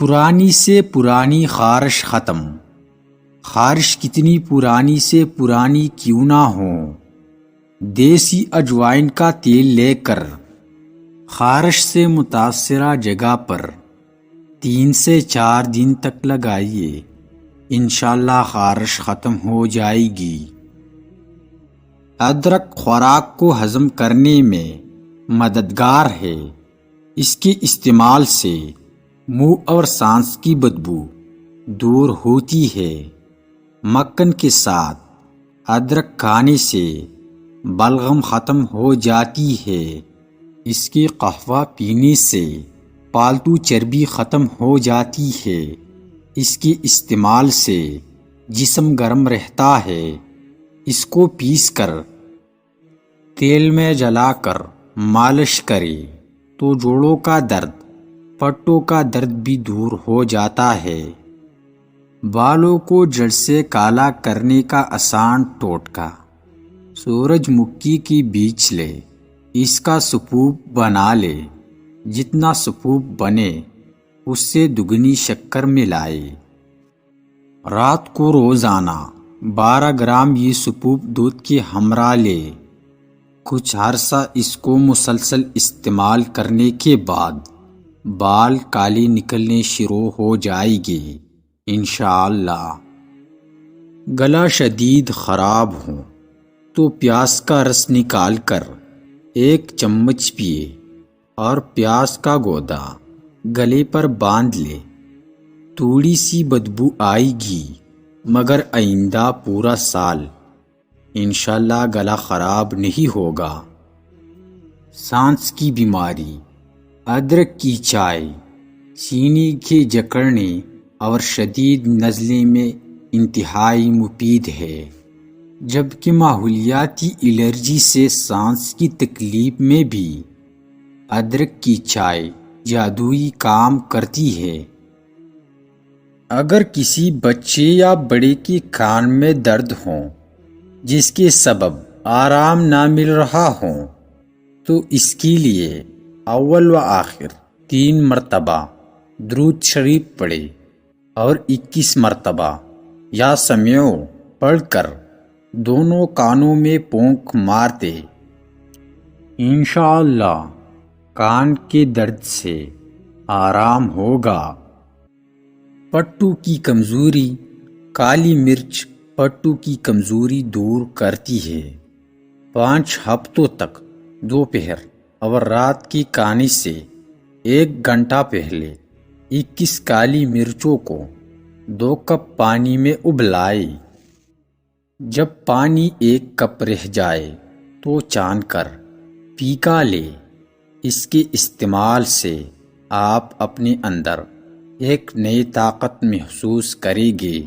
پرانی سے پرانی خارش ختم، خارش کتنی پرانی سے پرانی کیوں نہ ہو، دیسی اجوائن کا تیل لے کر خارش سے متاثرہ جگہ پر 3 سے 4 دن تک لگائیے، انشاءاللہ خارش ختم ہو جائے گی۔ ادرک خوراک کو ہضم کرنے میں مددگار ہے، اس کے استعمال سے منہ اور سانس کی بدبو دور ہوتی ہے۔ مکھن کے ساتھ ادرک کھانے سے بلغم ختم ہو جاتی ہے، اس کے قہوہ پینے سے پالتو چربی ختم ہو جاتی ہے، اس کے استعمال سے جسم گرم رہتا ہے۔ اس کو پیس کر تیل میں جلا کر مالش کرے تو جوڑوں کا درد، پٹوں کا درد بھی دور ہو جاتا ہے۔ بالوں کو جڑ سے کالا کرنے کا آسان ٹوٹکا، سورج مکھی کی بیج لے، اس کا سپوپ بنا لے، جتنا سپوپ بنے اس سے دگنی شکر ملائے۔ رات کو روزانہ 12 گرام یہ سپوپ دودھ کے ہمراہ لے۔ کچھ عرصہ اس کو مسلسل استعمال کرنے کے بعد بال کالے نکلنے شروع ہو جائیں گے انشاءاللہ۔ گلا شدید خراب ہو تو پیاز کا رس نکال کر 1 چمچ پیے اور پیاز کا گودا گلے پر باندھ لے۔ تھوڑی سی بدبو آئے گی مگر آئندہ پورا سال انشاءاللہ گلا خراب نہیں ہوگا۔ سانس کی بیماری، ادرک کی چائے سینے کے جکڑنے اور شدید نزلے میں انتہائی مفید ہے، جبکہ ماحولیاتی الرجی سے سانس کی تکلیف میں بھی ادرک کی چائے جادوئی کام کرتی ہے۔ اگر کسی بچے یا بڑے کے کان میں درد ہو جس کے سبب آرام نہ مل رہا ہو تو اس کے لیے اول و آخر 3 مرتبہ درود شریف پڑھے اور 21 مرتبہ یا سمیع پڑھ کر دونوں کانوں میں پونک مار دے، انشاءاللہ کان کے درد سے آرام ہوگا۔ پٹو کی کمزوری، کالی مرچ پٹو کی کمزوری دور کرتی ہے۔ 5 ہفتوں تک دوپہر اور رات کی کھانے سے 1 گھنٹہ پہلے 21 کالی مرچوں کو 2 کپ پانی میں ابلائے۔ جب پانی 1 کپ رہ جائے تو چھان کر پھینکا لے۔ اس کے استعمال سے آپ اپنے اندر ایک نئی طاقت محسوس کریں گے۔